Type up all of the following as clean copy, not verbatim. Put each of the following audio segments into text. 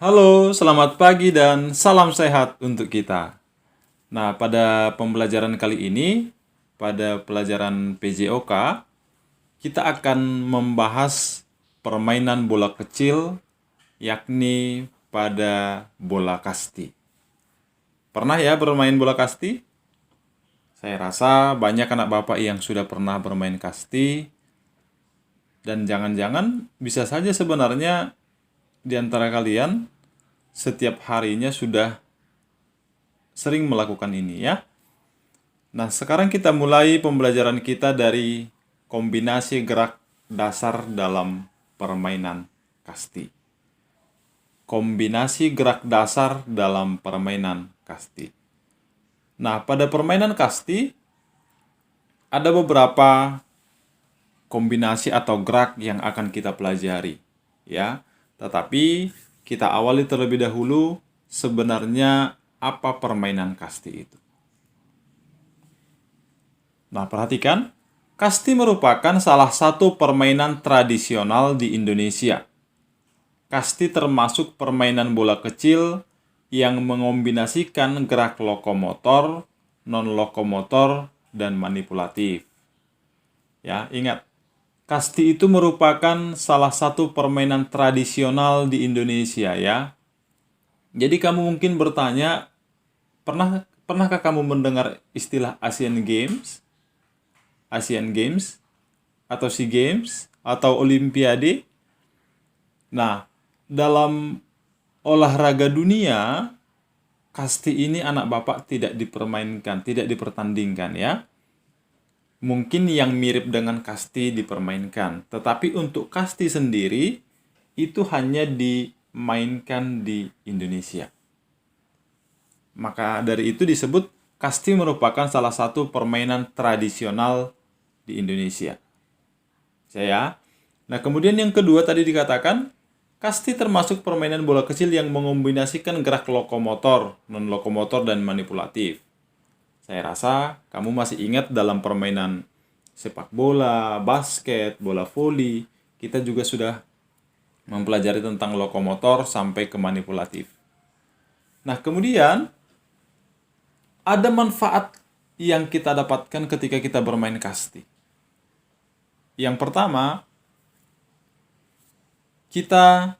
Halo, selamat pagi dan salam sehat untuk kita. Nah, pada pembelajaran kali ini, pada pelajaran PJOK, kita akan membahas permainan bola kecil, yakni pada bola kasti. Pernah ya bermain bola kasti? Saya rasa banyak anak bapak yang sudah pernah bermain kasti, dan jangan-jangan bisa saja sebenarnya di antara kalian setiap harinya sudah sering melakukan ini ya. Nah, sekarang kita mulai pembelajaran kita dari kombinasi gerak dasar dalam permainan kasti. Kombinasi gerak dasar dalam permainan kasti. Nah, pada permainan kasti ada beberapa kombinasi atau gerak yang akan kita pelajari, ya. Tetapi kita awali terlebih dahulu sebenarnya apa permainan kasti itu. Nah, perhatikan, kasti merupakan salah satu permainan tradisional di Indonesia. Kasti termasuk permainan bola kecil yang mengombinasikan gerak lokomotor, non-lokomotor, dan manipulatif. Ya, ingat, kasti itu merupakan salah satu permainan tradisional di Indonesia ya. Jadi kamu mungkin bertanya, pernahkah kamu mendengar istilah Asian Games? Asian Games atau SEA Games atau Olimpiade. Nah, dalam olahraga dunia, kasti ini anak bapak tidak dipermainkan, tidak dipertandingkan ya. Mungkin yang mirip dengan kasti dipermainkan, tetapi untuk kasti sendiri itu hanya dimainkan di Indonesia. Maka dari itu disebut kasti merupakan salah satu permainan tradisional di Indonesia. Saya. Nah, kemudian yang kedua tadi dikatakan, kasti termasuk permainan bola kecil yang mengombinasikan gerak lokomotor, non-lokomotor, dan manipulatif. Saya rasa kamu masih ingat dalam permainan sepak bola, basket, bola voli, kita juga sudah mempelajari tentang lokomotor sampai ke manipulatif. Nah, kemudian ada manfaat yang kita dapatkan ketika kita bermain kasti. Yang pertama, kita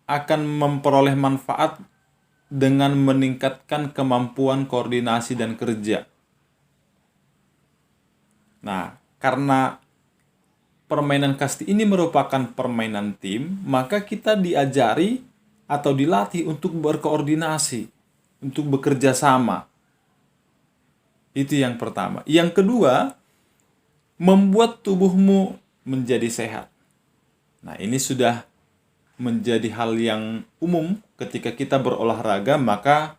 akan memperoleh manfaat dengan meningkatkan kemampuan koordinasi dan kerja. Nah, karena permainan kasti ini merupakan permainan tim, maka kita diajari atau dilatih untuk berkoordinasi, untuk bekerja sama. Itu yang pertama. Yang kedua, membuat tubuhmu menjadi sehat. Nah, ini sudah menjadi hal yang umum ketika kita berolahraga, maka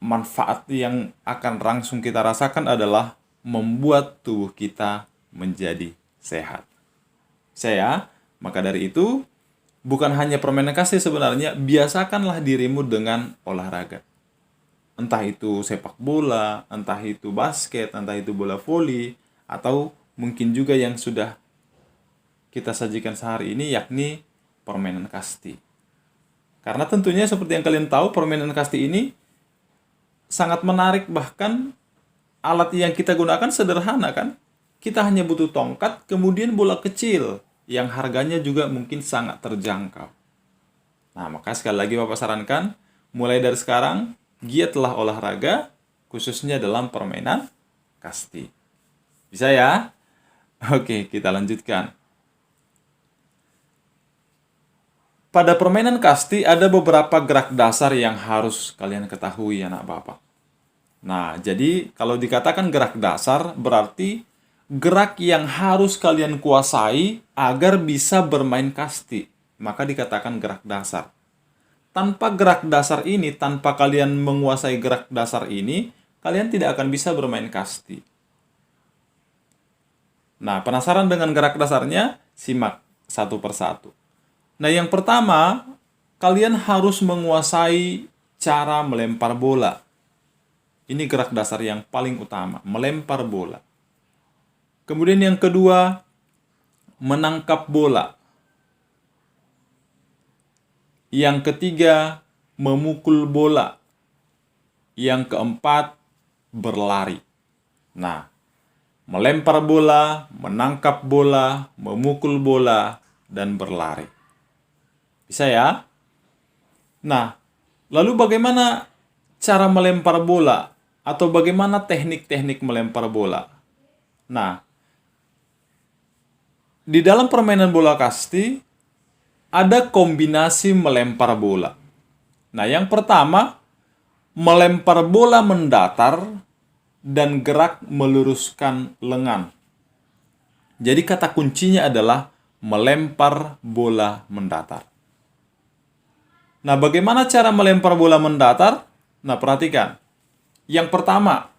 manfaat yang akan langsung kita rasakan adalah membuat tubuh kita menjadi sehat. Maka dari itu, bukan hanya permainan kasti sebenarnya, biasakanlah dirimu dengan olahraga. Entah itu sepak bola, entah itu basket, entah itu bola voli, atau mungkin juga yang sudah kita sajikan sehari ini, yakni permainan kasti. Karena tentunya seperti yang kalian tahu, permainan kasti ini sangat menarik, bahkan alat yang kita gunakan sederhana kan. Kita hanya butuh tongkat, kemudian bola kecil yang harganya juga mungkin sangat terjangkau. Nah, maka sekali lagi Bapak sarankan, mulai dari sekarang, giatlah olahraga, khususnya dalam permainan kasti. Bisa ya? Oke, kita lanjutkan. Pada permainan kasti ada beberapa gerak dasar yang harus kalian ketahui anak bapak. Nah, jadi kalau dikatakan gerak dasar berarti gerak yang harus kalian kuasai agar bisa bermain kasti. Maka dikatakan gerak dasar. Tanpa gerak dasar ini, tanpa kalian menguasai gerak dasar ini, kalian tidak akan bisa bermain kasti. Nah, penasaran dengan gerak dasarnya? Simak satu persatu. Nah, yang pertama, kalian harus menguasai cara melempar bola. Ini gerak dasar yang paling utama, melempar bola. Kemudian yang kedua, menangkap bola. Yang ketiga, memukul bola. Yang keempat, berlari. Nah, melempar bola, menangkap bola, memukul bola, dan berlari. Bisa ya? Nah, lalu bagaimana cara melempar bola? Atau bagaimana teknik-teknik melempar bola? Nah, di dalam permainan bola kasti, ada kombinasi melempar bola. Nah, yang pertama, melempar bola mendatar dan gerak meluruskan lengan. Jadi kata kuncinya adalah melempar bola mendatar. Nah, bagaimana cara melempar bola mendatar? Nah, perhatikan. Yang pertama,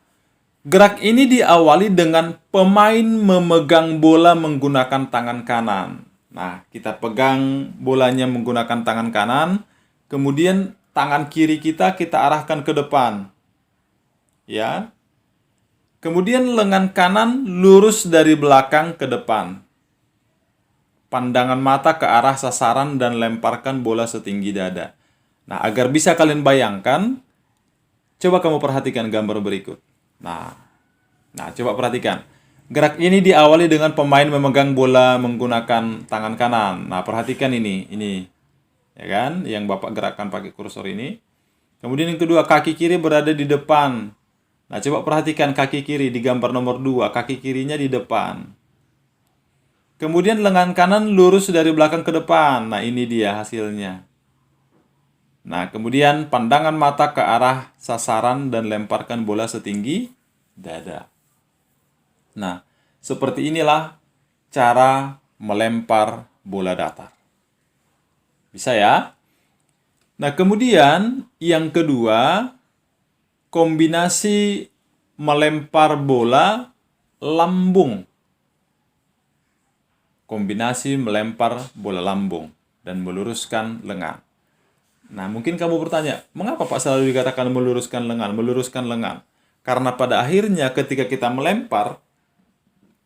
gerak ini diawali dengan pemain memegang bola menggunakan tangan kanan. Nah, kita pegang bolanya menggunakan tangan kanan, kemudian tangan kiri kita arahkan ke depan. Ya. Kemudian lengan kanan lurus dari belakang ke depan. Pandangan mata ke arah sasaran dan lemparkan bola setinggi dada. Nah, agar bisa kalian bayangkan, coba kamu perhatikan gambar berikut. Nah, coba perhatikan. Gerak ini diawali dengan pemain memegang bola menggunakan tangan kanan. Nah, perhatikan ini. Ya kan? Yang Bapak gerakkan pakai kursor ini. Kemudian yang kedua, kaki kiri berada di depan. Nah, coba perhatikan kaki kiri di gambar nomor 2. Kaki kirinya di depan. Kemudian lengan kanan lurus dari belakang ke depan. Nah, ini dia hasilnya. Nah, kemudian pandangan mata ke arah sasaran dan lemparkan bola setinggi dada. Nah, seperti inilah cara melempar bola datar. Bisa ya? Nah, kemudian yang kedua, kombinasi melempar bola lambung. Kombinasi melempar bola lambung dan meluruskan lengan. Nah, mungkin kamu bertanya, mengapa Pak selalu dikatakan meluruskan lengan? Meluruskan lengan. Karena pada akhirnya ketika kita melempar,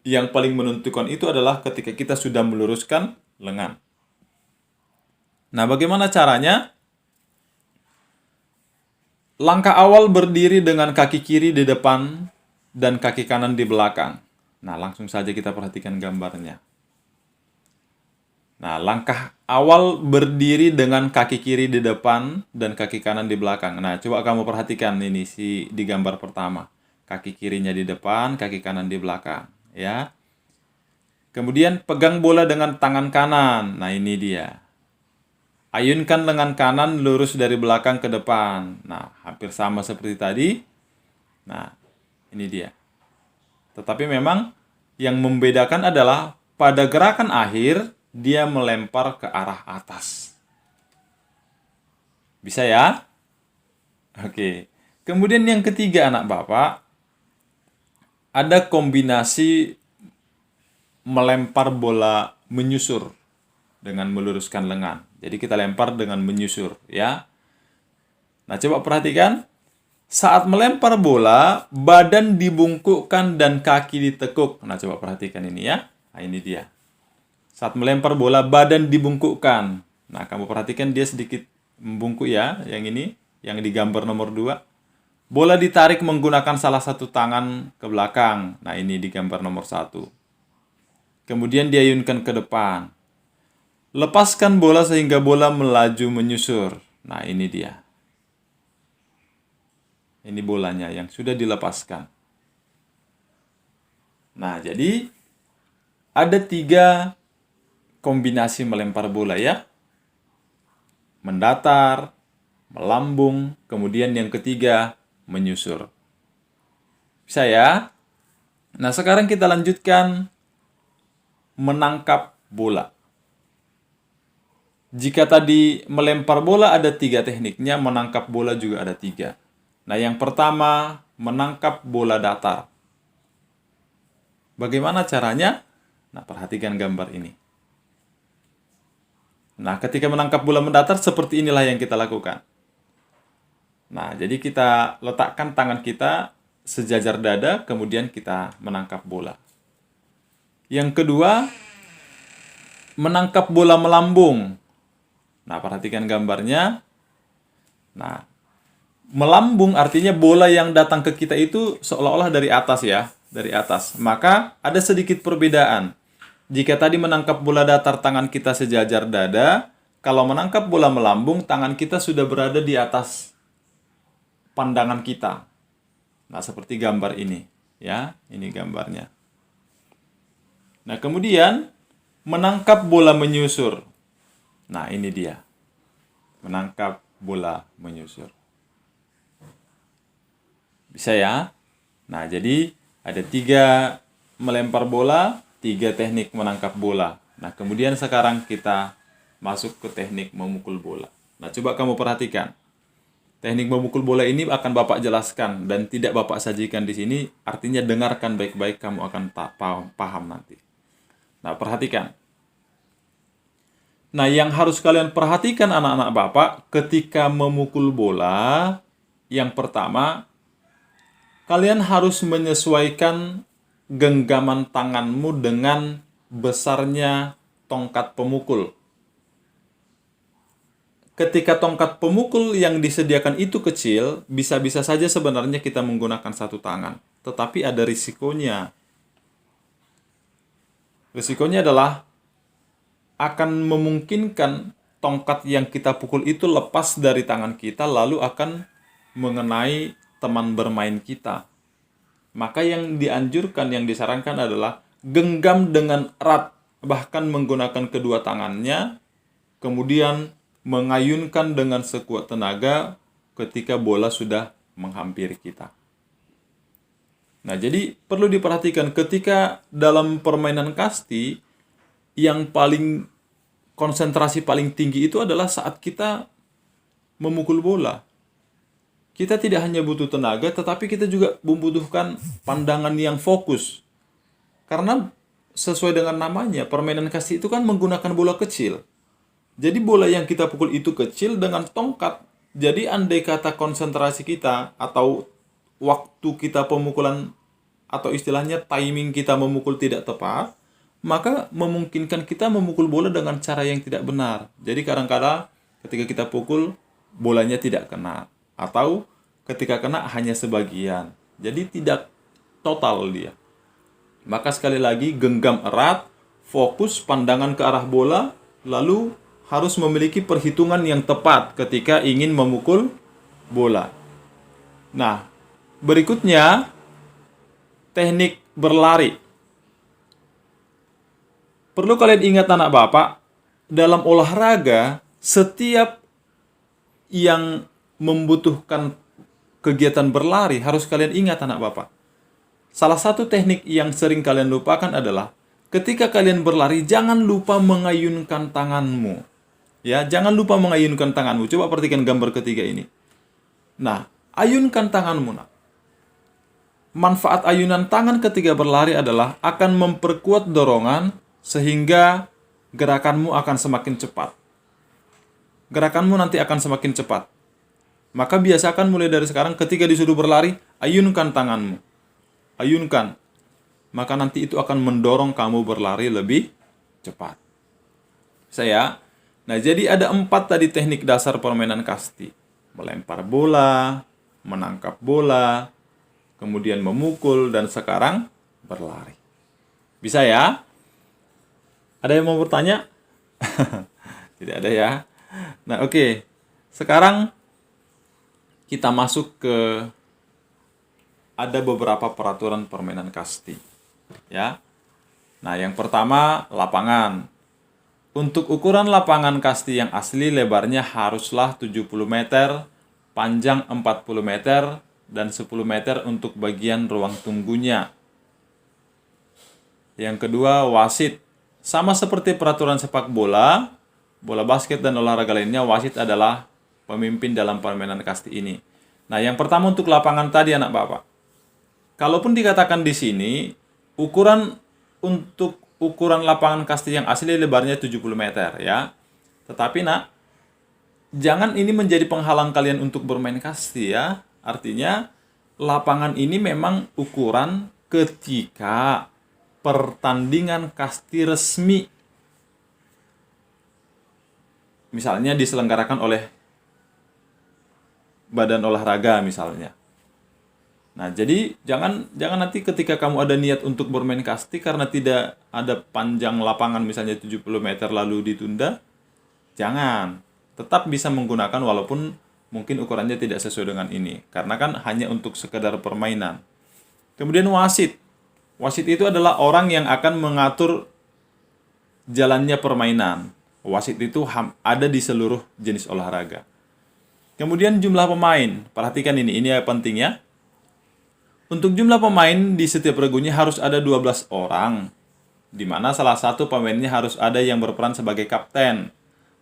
yang paling menentukan itu adalah ketika kita sudah meluruskan lengan. Nah, bagaimana caranya? Langkah awal berdiri dengan kaki kiri di depan dan kaki kanan di belakang. Nah, langsung saja kita perhatikan gambarnya. Nah, langkah awal berdiri dengan kaki kiri di depan dan kaki kanan di belakang. Nah, coba kamu perhatikan ini di gambar pertama. Kaki kirinya di depan, kaki kanan di belakang, ya. Kemudian pegang bola dengan tangan kanan. Nah, ini dia. Ayunkan lengan kanan lurus dari belakang ke depan. Nah, hampir sama seperti tadi. Nah, ini dia. Tetapi memang yang membedakan adalah pada gerakan akhir dia melempar ke arah atas. Bisa ya? Oke. Kemudian yang ketiga anak Bapak, ada kombinasi melempar bola menyusur dengan meluruskan lengan. Jadi kita lempar dengan menyusur, ya. Nah, coba perhatikan. Saat melempar bola, badan dibungkukkan dan kaki ditekuk. Nah, coba perhatikan ini ya. Nah, ini dia. Saat melempar bola, badan dibungkukkan. Nah, kamu perhatikan dia sedikit membungkuk ya, yang ini, yang di gambar nomor 2. Bola ditarik menggunakan salah satu tangan ke belakang. Nah, ini di gambar nomor 1. Kemudian diayunkan ke depan. Lepaskan bola sehingga bola melaju menyusur. Nah, ini dia. Ini bolanya yang sudah dilepaskan. Nah, jadi ada 3 kombinasi melempar bola ya. Mendatar, melambung, kemudian yang ketiga menyusur. Bisa ya? Nah, sekarang kita lanjutkan menangkap bola. Jika tadi melempar bola ada 3 tekniknya, menangkap bola juga ada 3. Nah, yang pertama menangkap bola datar. Bagaimana caranya? Nah, perhatikan gambar ini. Nah, ketika menangkap bola mendatar, seperti inilah yang kita lakukan. Nah, jadi kita letakkan tangan kita sejajar dada, kemudian kita menangkap bola. Yang kedua, menangkap bola melambung. Nah, perhatikan gambarnya. Nah, melambung artinya bola yang datang ke kita itu seolah-olah dari atas ya, dari atas. Maka ada sedikit perbedaan. Jika tadi menangkap bola datar tangan kita sejajar dada, kalau menangkap bola melambung tangan kita sudah berada di atas pandangan kita. Nah, seperti gambar ini ya, ini gambarnya. Nah, kemudian menangkap bola menyusur. Nah, ini dia. Menangkap bola menyusur. Bisa ya? Nah, jadi ada 3 melempar bola, 3 teknik menangkap bola. Nah, kemudian sekarang kita masuk ke teknik memukul bola. Nah, coba kamu perhatikan. Teknik memukul bola ini akan Bapak jelaskan dan tidak Bapak sajikan di sini, artinya dengarkan baik-baik, kamu akan paham nanti. Nah, perhatikan. Nah, yang harus kalian perhatikan anak-anak Bapak ketika memukul bola, yang pertama, kalian harus menyesuaikan genggaman tanganmu dengan besarnya tongkat pemukul. Ketika tongkat pemukul yang disediakan itu kecil, bisa-bisa saja sebenarnya kita menggunakan satu tangan. Tetapi ada risikonya. Risikonya adalah akan memungkinkan tongkat yang kita pukul itu lepas dari tangan kita, lalu akan mengenai teman bermain kita. Maka yang dianjurkan, yang disarankan adalah genggam dengan erat, bahkan menggunakan kedua tangannya, kemudian mengayunkan dengan sekuat tenaga ketika bola sudah menghampiri kita. Nah, jadi perlu diperhatikan ketika dalam permainan kasti, yang paling konsentrasi paling tinggi itu adalah saat kita memukul bola. Kita tidak hanya butuh tenaga, tetapi kita juga membutuhkan pandangan yang fokus. Karena sesuai dengan namanya, permainan kasti itu kan menggunakan bola kecil. Jadi bola yang kita pukul itu kecil dengan tongkat. Jadi andai kata konsentrasi kita atau waktu kita pemukulan atau istilahnya timing kita memukul tidak tepat, maka memungkinkan kita memukul bola dengan cara yang tidak benar. Jadi kadang-kadang ketika kita pukul, bolanya tidak kena. Atau ketika kena hanya sebagian. Jadi tidak total dia. Maka sekali lagi genggam erat, fokus pandangan ke arah bola, lalu harus memiliki perhitungan yang tepat ketika ingin memukul bola. Nah, berikutnya teknik berlari. Perlu kalian ingat anak Bapak, dalam olahraga setiap yang membutuhkan kegiatan berlari harus kalian ingat anak Bapak. Salah satu teknik yang sering kalian lupakan adalah ketika kalian berlari jangan lupa mengayunkan tanganmu. Ya, jangan lupa mengayunkan tanganmu. Coba perhatikan gambar ketiga ini. Nah, ayunkan tanganmu. Nah. Manfaat ayunan tangan ketika berlari adalah akan memperkuat dorongan sehingga gerakanmu akan semakin cepat. Gerakanmu nanti akan semakin cepat. Maka biasakan mulai dari sekarang ketika disuruh berlari, ayunkan tanganmu. Ayunkan. Maka nanti itu akan mendorong kamu berlari lebih cepat. Saya Nah, jadi ada 4 tadi teknik dasar permainan kasti. Melempar bola, menangkap bola, kemudian memukul, dan sekarang berlari. Bisa ya? Ada yang mau bertanya? Tidak ada ya? Nah, oke. Sekarang kita masuk ke ada beberapa peraturan permainan kasti. Ya. Nah, yang pertama, lapangan. Untuk ukuran lapangan kasti yang asli, lebarnya haruslah 70 meter, panjang 40 meter, dan 10 meter untuk bagian ruang tunggunya. Yang kedua, wasit. Sama seperti peraturan sepak bola, bola basket, dan olahraga lainnya, wasit adalah pemimpin dalam permainan kasti ini. Nah, yang pertama untuk lapangan tadi anak Bapak. Kalaupun dikatakan di sini, ukuran lapangan kasti yang asli lebarnya 70 meter ya. Tetapi nak, jangan ini menjadi penghalang kalian untuk bermain kasti ya. Artinya lapangan ini memang ukuran ketika pertandingan kasti resmi. misalnya diselenggarakan oleh badan olahraga misalnya. Nah, jadi jangan nanti ketika kamu ada niat untuk bermain kasti karena tidak ada panjang lapangan misalnya 70 meter lalu ditunda, jangan. Tetap bisa menggunakan walaupun mungkin ukurannya tidak sesuai dengan ini. Karena kan hanya untuk sekedar permainan. Kemudian wasit. Wasit itu adalah orang yang akan mengatur jalannya permainan. Wasit itu ada di seluruh jenis olahraga. Kemudian jumlah pemain. Perhatikan ini penting ya. Untuk jumlah pemain di setiap regunya harus ada 12 orang. Di mana salah satu pemainnya harus ada yang berperan sebagai kapten.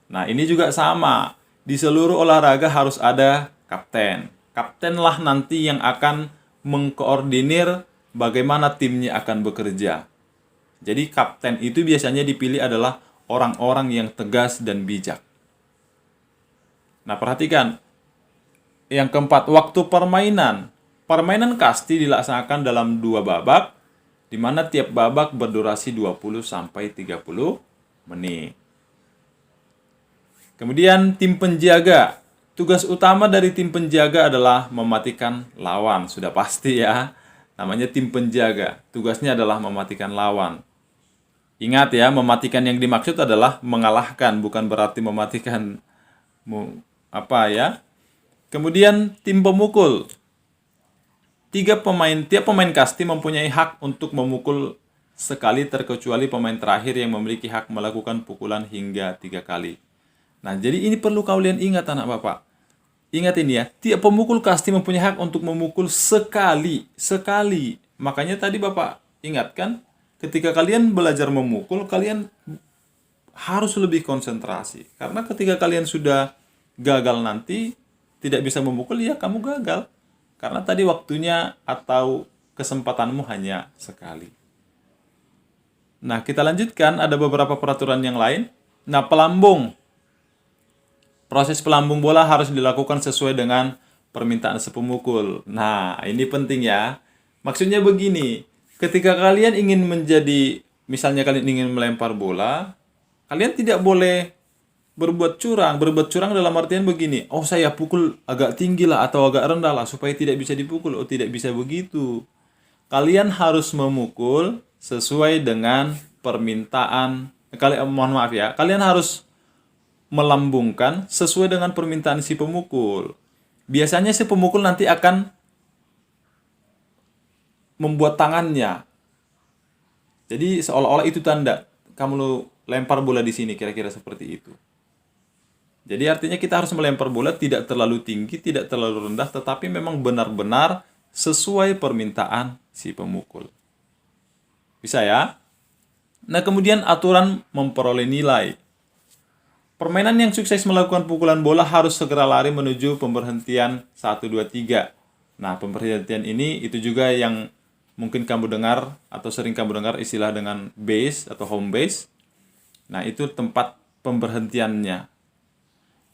Nah, ini juga sama. Di seluruh olahraga harus ada kapten. Kaptenlah nanti yang akan mengkoordinir bagaimana timnya akan bekerja. Jadi kapten itu biasanya dipilih adalah orang-orang yang tegas dan bijak. Nah, perhatikan. Yang keempat, waktu permainan. Permainan kasti dilaksanakan dalam 2 babak, di mana tiap babak berdurasi 20-30 menit. Kemudian tim penjaga. Tugas utama dari tim penjaga adalah mematikan lawan. Sudah pasti ya. Namanya tim penjaga. Tugasnya adalah mematikan lawan. Ingat ya, mematikan yang dimaksud adalah mengalahkan, bukan berarti mematikan Kemudian tim pemukul. Tiap pemain kasti mempunyai hak untuk memukul sekali terkecuali pemain terakhir yang memiliki hak melakukan pukulan hingga 3 kali. Nah, jadi ini perlu kalian ingat anak bapak. Ingat ini ya, tiap pemukul kasti mempunyai hak untuk memukul sekali. Makanya tadi bapak ingatkan, ketika kalian belajar memukul, kalian harus lebih konsentrasi. Karena ketika kalian sudah gagal nanti, tidak bisa memukul, ya kamu gagal. Karena tadi waktunya atau kesempatanmu hanya sekali. Nah, kita lanjutkan. Ada beberapa peraturan yang lain. Nah, pelambung. Proses pelambung bola harus dilakukan sesuai dengan permintaan si pemukul. Nah, ini penting ya. Maksudnya begini. Ketika kalian ingin misalnya kalian ingin melempar bola, kalian tidak boleh berbuat curang dalam artian begini, saya pukul agak tinggi lah atau agak rendah lah supaya tidak bisa dipukul. Tidak bisa begitu. Kalian harus memukul sesuai dengan permintaan. Kalian harus melambungkan sesuai dengan permintaan si pemukul. Biasanya si pemukul nanti akan membuat tangannya. Jadi seolah-olah itu tanda kamu lempar bola di sini, kira-kira seperti itu. Jadi artinya kita harus melempar bola tidak terlalu tinggi, tidak terlalu rendah, tetapi memang benar-benar sesuai permintaan si pemukul. Bisa ya? Nah, kemudian aturan memperoleh nilai. Permainan yang sukses melakukan pukulan bola harus segera lari menuju pemberhentian 1, 2, 3. Nah, pemberhentian ini itu juga yang mungkin kamu dengar atau sering kamu dengar istilah dengan base atau home base. Nah, itu tempat pemberhentiannya.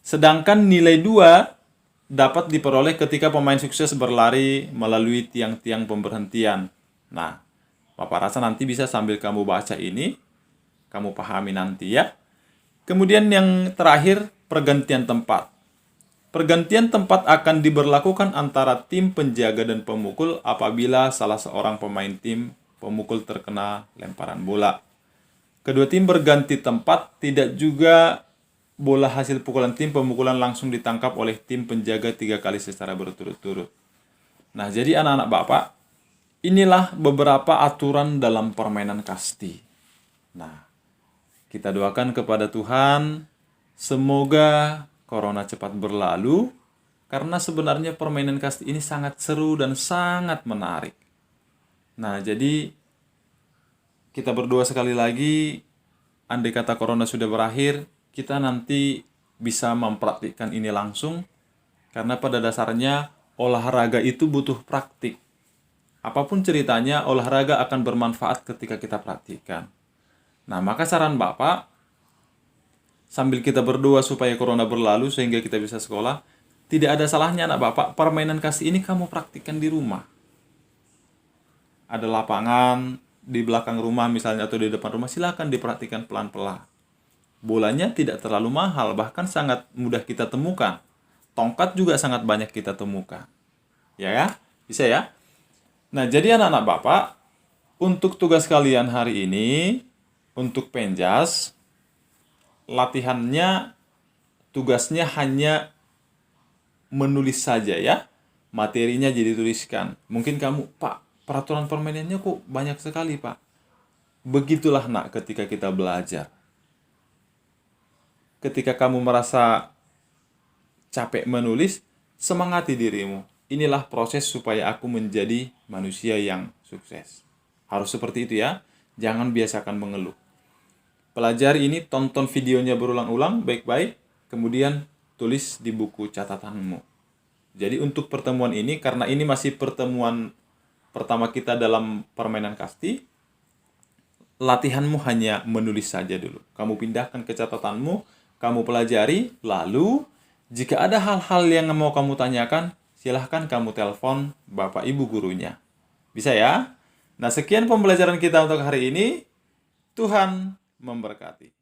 Sedangkan nilai 2 dapat diperoleh ketika pemain sukses berlari melalui tiang-tiang pemberhentian. Nah, Bapak rasa nanti bisa sambil kamu baca ini, kamu pahami nanti ya. Kemudian yang terakhir, pergantian tempat. Pergantian tempat akan diberlakukan antara tim penjaga dan pemukul apabila salah seorang pemain tim pemukul terkena lemparan bola. Kedua tim berganti tempat, tidak juga bola hasil pukulan tim pemukulan langsung ditangkap oleh tim penjaga 3 kali secara berturut-turut. Nah, jadi anak-anak Bapak, inilah beberapa aturan dalam permainan kasti. Nah, kita doakan kepada Tuhan, semoga corona cepat berlalu, karena sebenarnya permainan kasti ini sangat seru dan sangat menarik. Nah, jadi kita berdoa sekali lagi, andai kata corona sudah berakhir, kita nanti bisa mempraktikkan ini langsung, karena pada dasarnya olahraga itu butuh praktik. Apapun ceritanya, olahraga akan bermanfaat ketika kita praktikkan. Nah, maka saran Bapak, sambil kita berdoa supaya corona berlalu sehingga kita bisa sekolah, tidak ada salahnya anak Bapak, permainan kasti ini kamu praktikkan di rumah. Ada lapangan di belakang rumah misalnya atau di depan rumah, silakan dipraktikkan pelan-pelan. Bolanya tidak terlalu mahal, bahkan sangat mudah kita temukan. Tongkat juga sangat banyak kita temukan. Ya, bisa ya? Nah, jadi anak-anak Bapak, untuk tugas kalian hari ini, untuk penjas, latihannya, tugasnya hanya menulis saja ya. Materinya jadi tuliskan. Mungkin kamu, Pak, peraturan permainannya kok banyak sekali, Pak. Begitulah nak ketika kita belajar. Ketika kamu merasa capek menulis, semangati dirimu. Inilah proses supaya aku menjadi manusia yang sukses. Harus seperti itu ya. Jangan biasakan mengeluh. Pelajari ini, tonton videonya berulang-ulang baik-baik, kemudian tulis di buku catatanmu. Jadi untuk pertemuan ini, karena ini masih pertemuan pertama kita dalam permainan kasti, latihanmu hanya menulis saja dulu. Kamu pindahkan ke catatanmu, kamu pelajari, lalu jika ada hal-hal yang mau kamu tanyakan, silahkan kamu telepon Bapak Ibu gurunya. Bisa ya? Nah, sekian pembelajaran kita untuk hari ini. Tuhan memberkati.